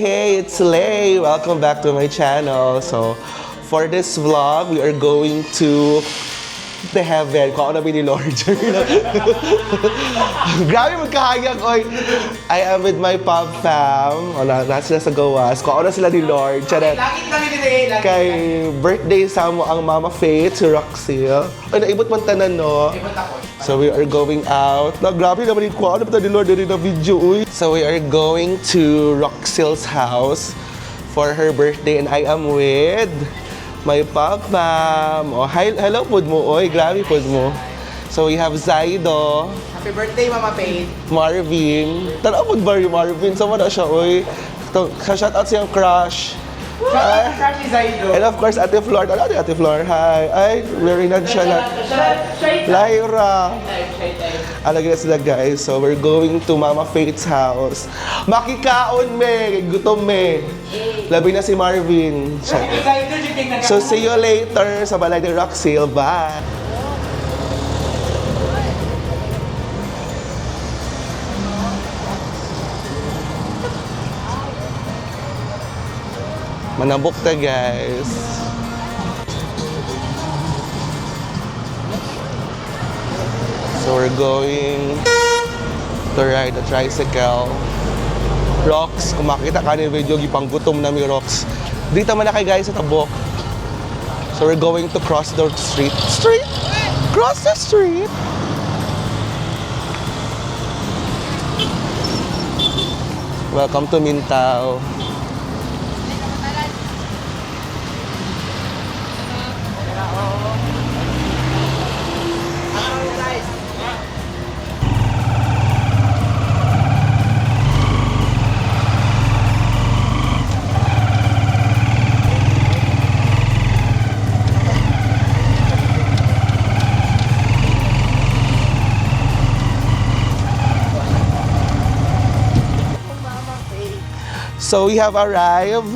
Hey, it's Lay. Welcome back to my channel. So, for this vlog, we are going to the heaven. Kung ako namin ni Lord. Grabe magkahayag, oy. I am with my pub fam. O, nasa sila sa gawas. Kung ako na sila ni Lord. Charet. Langit kami nila eh. Kay birthday sa mo ang Mama Faith, si Roxil. Ay, naibot man tanan, no? Ibot ako. So we are going out. Na, grabe naman yung kuha. Ano ba ni Lord din na video, uy? So we are going to Roxil's house for her birthday and I am with my papa. Oh, hello, food mo, oy. Grabe, food mo. So we have Zaido, Happy birthday, Mama Faith. Marvin. Tanaw po ba yung Marvin? Sama na siya, oy. Shoutout siyang crush. Crush ni Zaido. And of course, Ate Flor. Ano Ate Flor? Hi. Ay, very not siya na. Lyra. Alagay na sila, guys. So, we're going to Mama Faith's house. Makikaon, me. Gutom, me. Labi na si Marvin. So, see you later sa balay ni Roxil. Bye. Manabok ta, guys. So we're going to ride a tricycle. Rox, kung makita ka ni video, gipang gutom na mi Rox. Dito man na kay guys sa tabok. So we're going to cross the street. Cross the street! Welcome to Mintao. So we have arrived,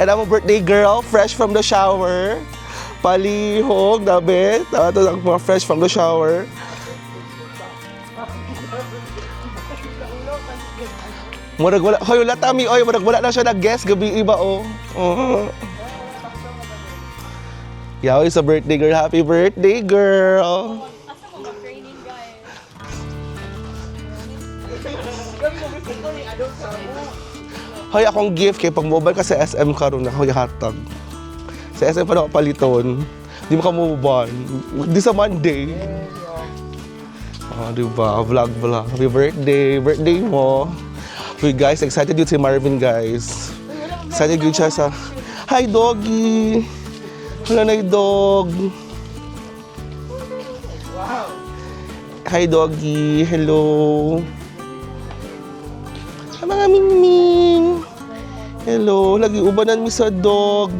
and I'm a birthday girl, fresh from the shower. Palihog, dabi. Ito lang mga fresh from the shower. Murag wala, hoy, wala tami, oy, murag wala na siya nag-guess, gabi iba, oh. Yaw, is a birthday girl. Happy birthday, girl. Hoy, akong gift kay pang-mobile ka sa SM karon na hoy hatag. Sa SM pa na paliton. Di mo ka mobile. Di sa Monday. Oh, di ba? Vlog. Happy birthday. Birthday mo. Uy, guys, excited yun si Marvin, guys. Excited yun siya sa... Hi, doggy! Wala na yung dog. Wow. Hi, doggy. Hello. Hi, mga mingming. Hello. Lagi ubanan mi sa dog.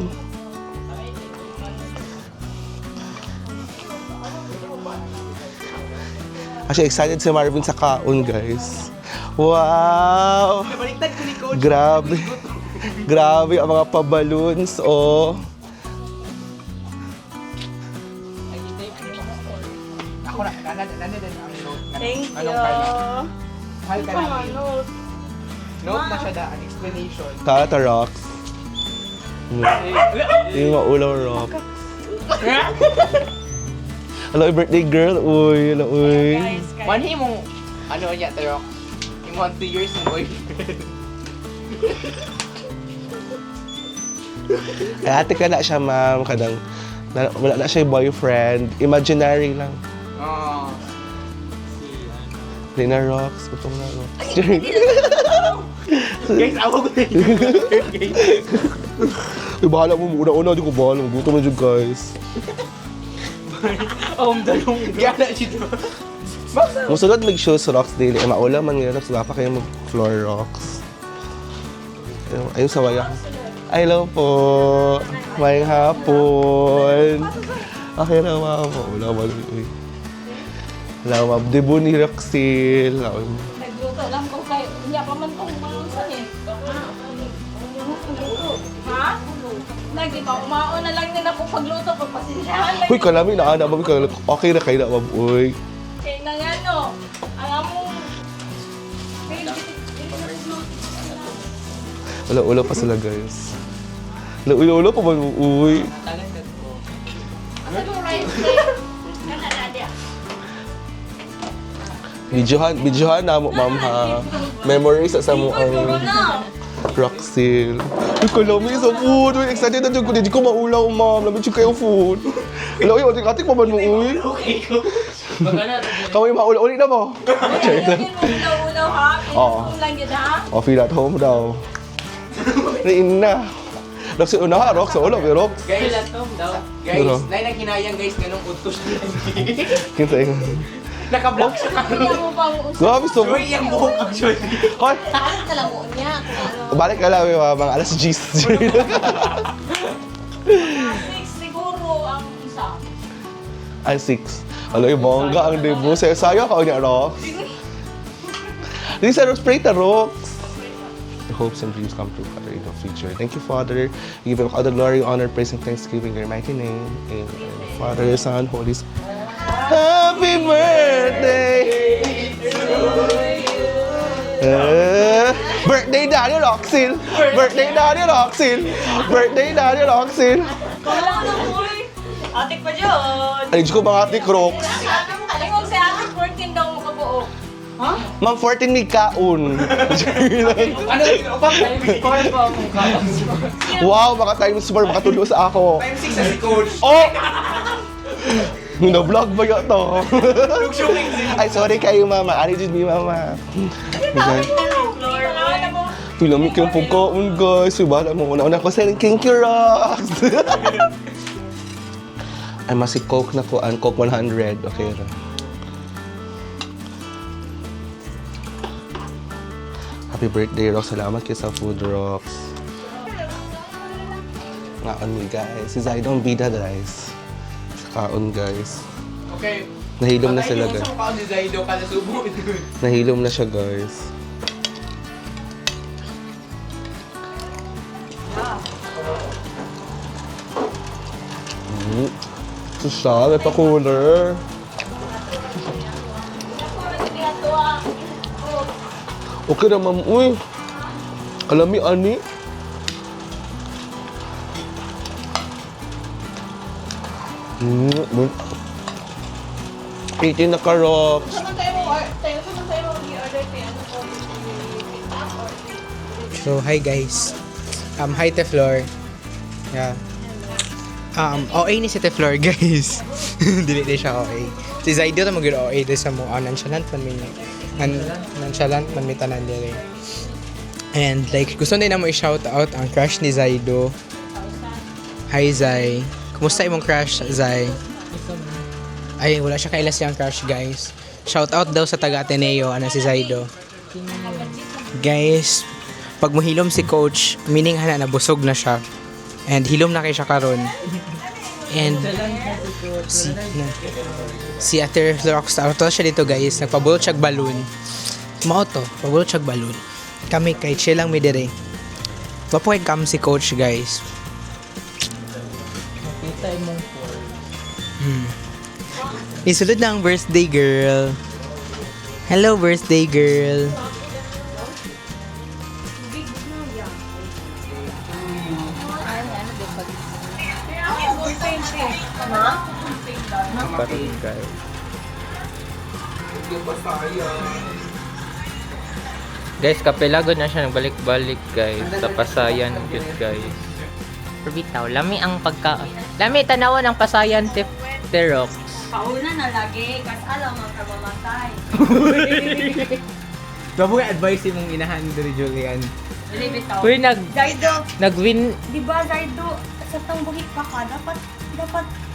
Actually, excited si Marvin sa kaon, guys. Wow! Baliktad ko ni Coach. Grabe. Grabe ang mga pa-balloons, oh. Ako na din ang note. Thank you. Mahal ka Ano, namin. note? Note na siya an explanation. Tata rocks. Yung mga ulaw rock. Hello, birthday girl. Uy, hello, uy. Guys, Manhi mong ano niya, Tarok? Yung 2 years ng boyfriend. Ay, ate ka na siya, ma'am. Kadang, wala na siya yung boyfriend. Imaginary lang. Oo. Lina rocks. Putong na rocks. Guys, ako ko na Uy, bahala mo. Una-una, di ko bahala. Gutom na dyan, guys. dalong gana siya. Musulod mag-shoes rocks daily. Ay, maula man nga rocks. Dapat kayo mag-floor rocks. Ayun sa waya. Hello po. Mayang hapon. Okay na, ma'am. Wala man. Wala, ma'am. Debo ni Roxil. nagluto lang ko kayo. Hindi pa man kung maunsan eh. Ha? Lagi ba? Umaon na lang din ako pagluto. Pagpasensyahan lang. Uy, kalami na ana, ma'am. Okay na kayo na, ma'am. Uy. Kaya na nga no. Alam mo. Ulo-ulo pa sila, guys. Ulo-ulo pa ba? Uy. Asa mo rice cake? Kana na dia. Videohan na mo, ma'am, ha. Memories sa mo ang Roxil. Uy, kalami sa food. Uy, excited na dyan ko. Hindi ko maulaw, ma'am. Lamit yung kayo food. Wala, uy, ating-ating pa man mo, uy. Kamay maula-uli na mo. Lagyan mo ulaw-ulaw ha. Oo. Pinasong lang yun ha. Oh, feel at home daw. Nain na. Roxil, una ha, Rox. Ulo, Rox. Guys, guys, Ano? nay naghinayang guys, ganong utos na Kinsa yung... Naka-block siya ka. Kaya mo pang usap. Grabe, so... Joy, yung buhok actually. Hoy! Saan ka lang mo niya? Kung ano. Balik ka lang, mga alas 10. 6 siguro ang isa. Ay, 6. Alam yung bongga ang debut. Sayo ka niya, Rox. This is a spray ta, Rox. The hopes and dreams come true, Father, in the future. Thank you, Father. We give you all the glory, honor, praise, and thanksgiving in your mighty name. Amen. Father, Son, Holy Spirit. Happy birthday birthday Daddy Roxil! Birthday Daddy Roxil! Birthday Daddy Roxil! Wala na mo eh. Atik pa dyan. Ay, Diyos ko mga atik, Rox. Alam mo si Atik 14 daw mo kabuo. Ha? Ma'am, 14 may kaun. Ano, upang time 4 po akong kaos. Wow, baka times 4, baka tulo sa ako. Time 6 na si coach. Oh! Na-vlog ba yun to? Showing Ay, sorry kayo, mama. Ano dyan ni mama? Okay. Pilamik yung pagkaon, guys. Bahala mo. Una-una ko sa King Rocks. Ay, masi Coke na ko. Coke 100. Okay ra. Happy birthday, Rocks. Salamat kayo sa food, Rocks. Ngaon mi, guys. Si Zaidong bida, guys. Sa kaon, guys. Okay. Nahilom na sila, guys. guys. Patay mo sa mukha ni Zaido kada subo. Nahilom na siya, guys. Ito siya, may pa-cooler. Okay na, ma'am. Uy, kalami, ani. Mm, 18 na karoks. Saan tayo mo i-order tayo? Ano po? TikTok or So, hi guys. Hi Teflor. Yeah. OA ni si Teflor, guys. Dili di siya OA. Si Zaido na mag OA di sa mo. Nonchalant man mi. Nonchalant man mi tanan diri. And like gusto din na mo i-shout out ang crush ni Zaido. Hi Zai. Kumusta imong crush, Zai? Ay, wala siya kailas yung crush, guys. Shout out daw sa taga Ateneo, si Zaido. Guys, pag mohilom si coach, meaning hana na busog na siya. And hilom na kay siya karon. And si Ate Rox, auto siya dito, guys. Nagpabulot siya balloon. Mao to, pabulot siya balloon. Kami kay chill lang mi dire. Papuhay kam si coach, guys. Isulod na ang birthday girl. Hello, birthday girl. Guys, kapelago na siya nagbalik-balik guys. Sa pasayan cute guys. Perbitaw, lami ang pagkaon. Lami tanawan ang pasayan Terox. pauna na lagi. Kasi alam mo ka mamatay. Bago yung advice mong inahan diri Julian. Dili bitaw. Uy, Zaido, nag-win. di ba Zaido, sa tangbuhi pa ka, dapat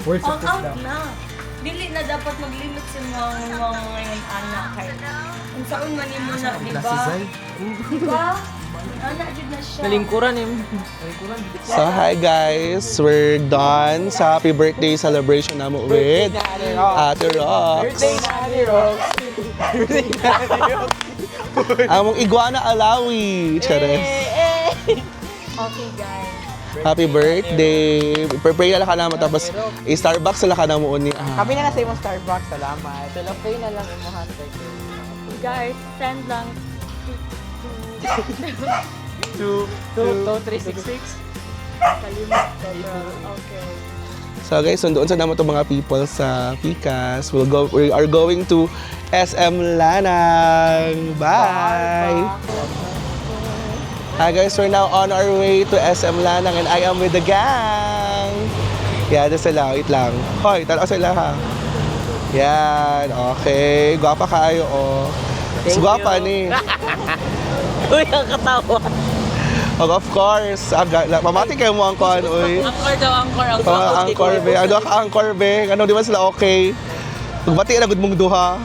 Words all out na. Dili na dapat mag-limit sa mga ngayon anak kay. Kung saan man mo na, di ba? Di ba? Anak jud na siya. Nalingkuran eh. So, hi guys. We're done sa happy birthday celebration namin with Ate Rox. Among iguana alawi. Chares. Okay, guys. Happy birthday. Pray na lang ka naman tapos Starbucks na lang ka naman ni. Kami na sa imong Starbucks, salamat. Talapay na lang imong hashtag. Guys, send lang. 2366. So guys, sundoon sa naman itong mga people sa Picas. We are going to SM Lanang. Bye! Hi guys, we're now on our way to SM Lanang and I am with the gang. Yan, sila. Wait lang. Hoy, tala sila ha. Yan, okay. Gwapa kayo, oh. Gwapa ni. Uy, ang katawa. Of course. Pamati kayo mo ang kuhan, uy. Angkor daw, angkor. Angkor be. Ano ka angkor be? Ano, di ba sila okay? Magbati na gud mong duha.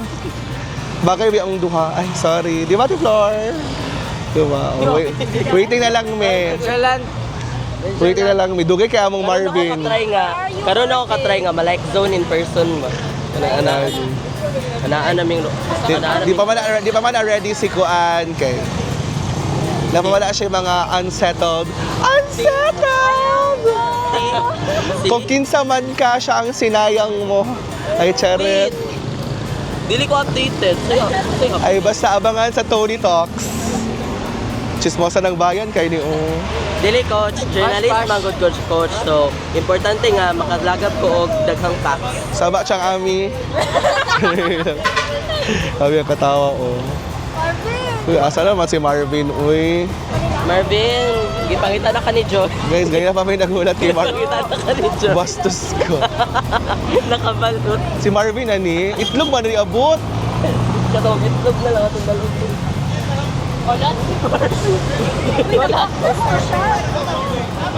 Bagay ba ang duha? Ay, sorry. Di ba, Flor? Di ba? Oh, waiting na lang, me. Waiting na lang, me. Dugay kaya mong Marvin. Karon ako katry nga ma-like zone in person mo. Anaan naming Di pa man ready si Kuan kay. Napawala siya yung mga unsettled. Unsettled! Kung kinsa man ka, siya ang sinayang mo. Ay, charet. Dili ko updated. Ay, basta abangan sa Tony Talks. Chismosa ng bayan kay ni Dili coach, journalist magod coach. So, importante nga makalagap ko og daghang facts. Saba siyang ami. Sabi ang katawa, oh. Uy, asa naman si Marvin, uy. Marvin, gipangita na ka ni John. Guys, ganyan pa may nagulat kay Gipangita na ka ni John. Bastos ko. Nakabalot. Si Marvin, ani, itlog man rin abot. Katong itlog na lang atong balot. Wala.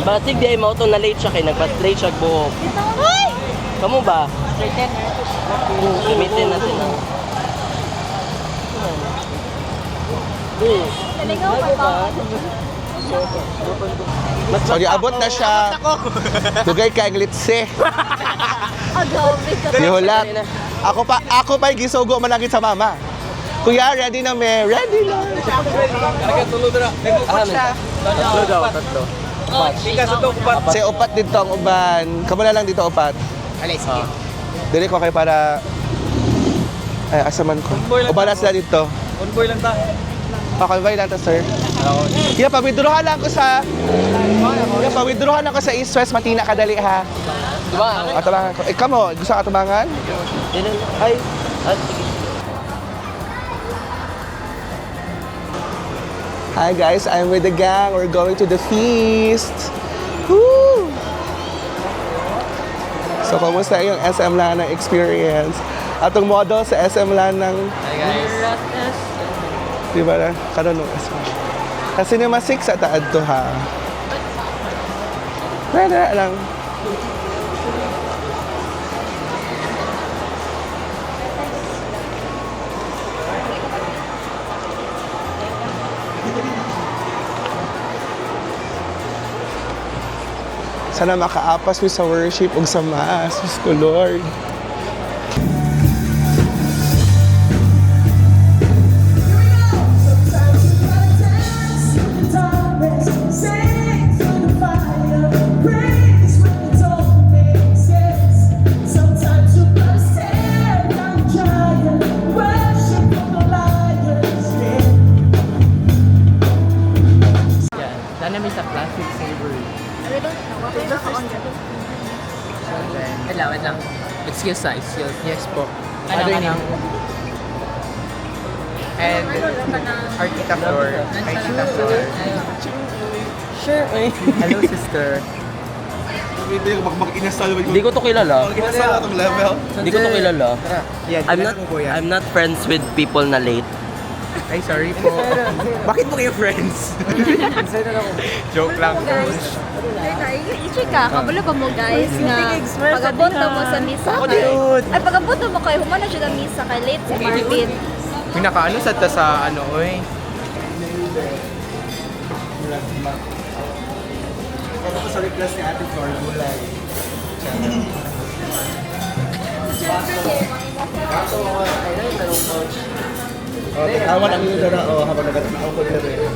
Basig di ay mauto na late siya kay nagpa-straight siya buhok. Kamu ba? Gamitin natin na. Sorry, abot na siya. Dugay ka ang litse. Nihulat. Ako pa gisugo managit sa mama. Kuya, ready na me. Ready na. Tatlo. Si upat dito ang uban. Kamu na lang dito upat. Alay, sige. Dili ko kay para ay asaman ko. Uban na sila dito. Convoy lang ta. Convoy lang to, sir. Yeah, pawithdrawhan lang ko sa pawithdrawhan ako sa East West Matina kadali ha. Diba? Atabangan ko. Kamo, gusto ka atabangan? Ay. Hi guys, I'm with the gang. We're going to the feast. Woo! So, kamusta yung SM Lanang experience? Atong model sa SM Lanang. Hi guys. Di ba na? Kanon ng SM. Kasi Cinema 6 sa taad to ha. Pwede lang. Sana makaapas mi sa worship ug sa mass. Diyos ko, Lord. Sana may sa plastic saver. Wait lang. Excuse. Yes po. Ano Other ka name? And our Tita Flor. Hi, Tita Flor. Sure. Hello, sister. Di ko to kilala. Inasal atong level. Di ko to kilala. Yeah, I'm not friends with people na late. Ay, sorry po. Bakit mo kayo friends? Joke lang. I-check ka, kabalo pa mo guys nga pag-abot na mo sa misa kay. Ay, pag-abot na mo kayo, humana siya na misa kay late si Marvin. Pinakaano sa ano, oy. Ito sa request ni Ate Flor, gulay. Okay, awan ang iyo na habang nagtatanaw ko dito.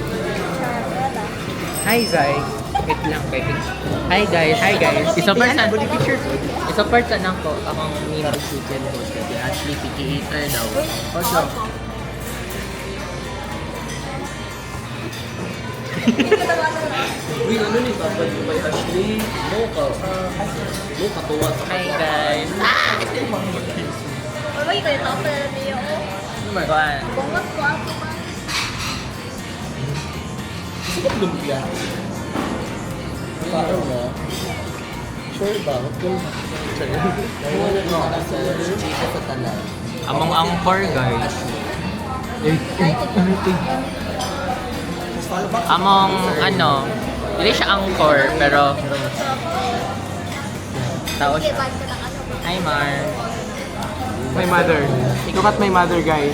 Hi, Zai. Wait lang, pwede. Hi, guys. Isa person lang po akong meme chicken host kasi Ashley Picky Eater daw. Uy, ano ni Papa yung kay Ashley? Mocha. Mocha tuwa sa Hi guys. Babay kayo tapos na niyo. Kuan. Bungot ko ako ba? Sikap lumpia. Paano mo? Sure ba? Ano na sa chika sa tanan? Among angkor guys. Among ano, hindi siya angkor pero tao siya. Hi Mar. My mother. Look at my mother, guys.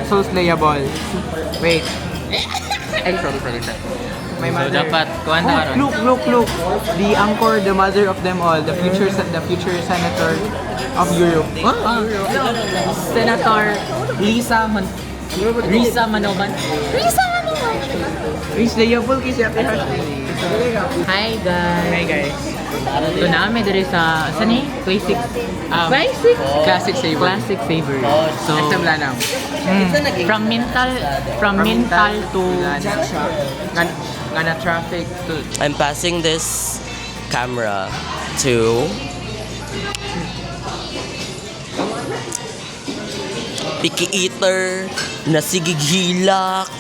So slayable. Wait. Ay, sorry. My So mother. dapat kuan na karon. Look. The anchor, the mother of them all, the future senator of Europe. Senator Risa Manoban. Rich slayable kasi ate Ashley. Hi guys. Hi guys. Ito namin diri sa ni? Classic. Classic Saver. Classic Saver. So SM Lanang. from mental to Nga na traffic to I'm passing this camera to Picky Eater, na sigighilak,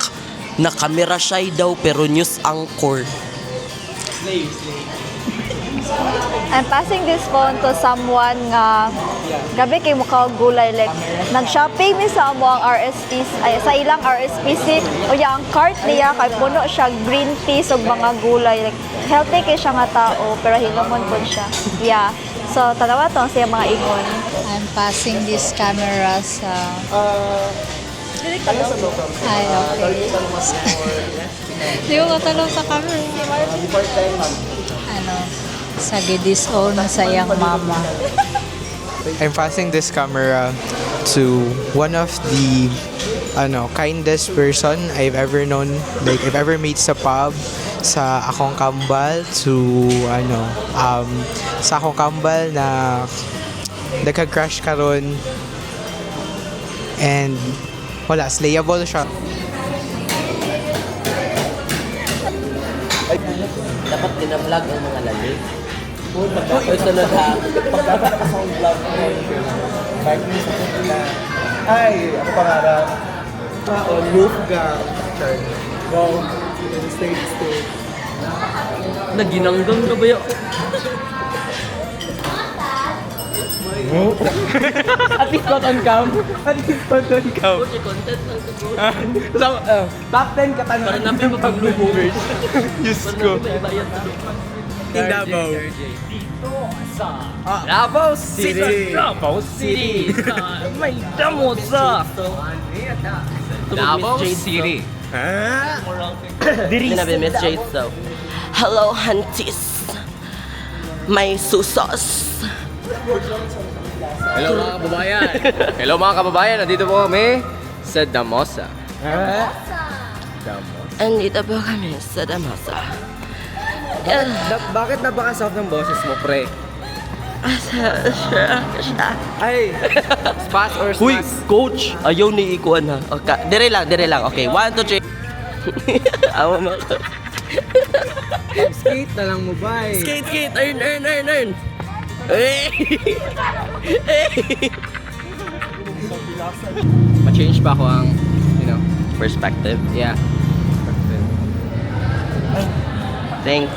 na camera shy daw pero news anchor. I'm passing this phone to someone nga gabi kay mukha og gulay like nag-shopping mi sa amo ang RSPC ay sa ilang RSPC uya ang cart niya kay puno siya green peas ug mga gulay like healthy kay siya nga tao pero hilomon pud siya. Yeah. So tanawa to siya mga ingon. I'm passing this camera sa... Ay, okay. Di ko katalaw sa camera. Ano, sa gidis-own sa iyang mama. I'm passing this camera to one of the kindest person I've ever known, like I've ever met sa pub, sa akong kambal to sa akong kambal na nagka-crush karon and wala, slayable siya. Dapat dina-vlog ang mga lali. Uy, sunod ha. Pagkakasang vlog ko. Ay, ako pangarap. Roof gang. Go. Stay. Naginanggang ka ba yun? At least not on cam. Okay, content lang ito. Top 10 katanungan. Para namin mapag-bloomers. Diyos ko. Bayad ito. In Davao. Davao City. Davao City. May damo sa Davao City. Hindi na Miss Jade so. Hello, hunties. May susos. Hello mga kababayan, nandito po kami sa Damosa. Andito po kami sa Damasa. Bakit napaka-soft ng boses mo, pre? Ay! Spas or Uy, smas? coach! Ayaw ni ikuan ha. Okay, dire lang. Okay, 1, 2, 3. Awa mo ko. Skate na lang mo ba eh. Skate! Earn! Ma-change pa ako ang, Perspective. yeah. Thanks.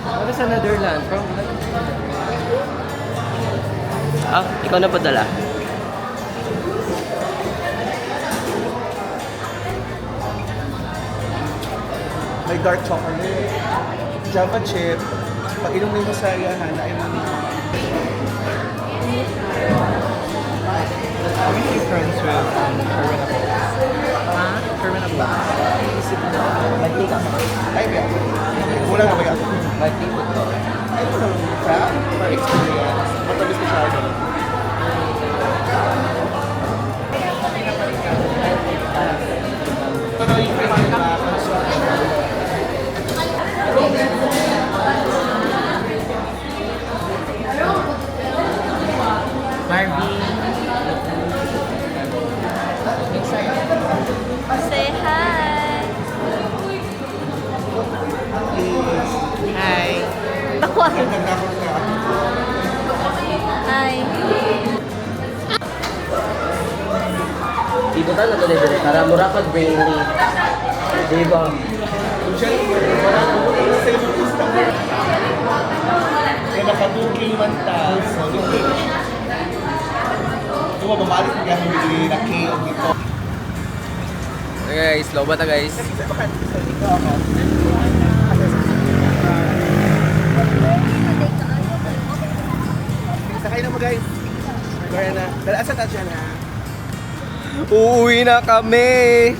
Ano sa Netherlands? Ikaw na padala. May dark chocolate. Java chip. Pag inumin mo sa iyahan, ay Friends with Sherman Apo. Ay, biya. Kulang na ba yan? Ay, kulang siya. For experience. Matamis ko siya. Ito na yung Say hi. Hi. Tawa. Hi. Ibutan na to dito para mura pag brainy. Diba? Kaya nakaduging man ta. So, ito mababalik na kami bigay na KO dito. Guys, low ba ta guys? Sakay na mo guys. Kaya na. Dala asa ta siya na. Uuwi na kami!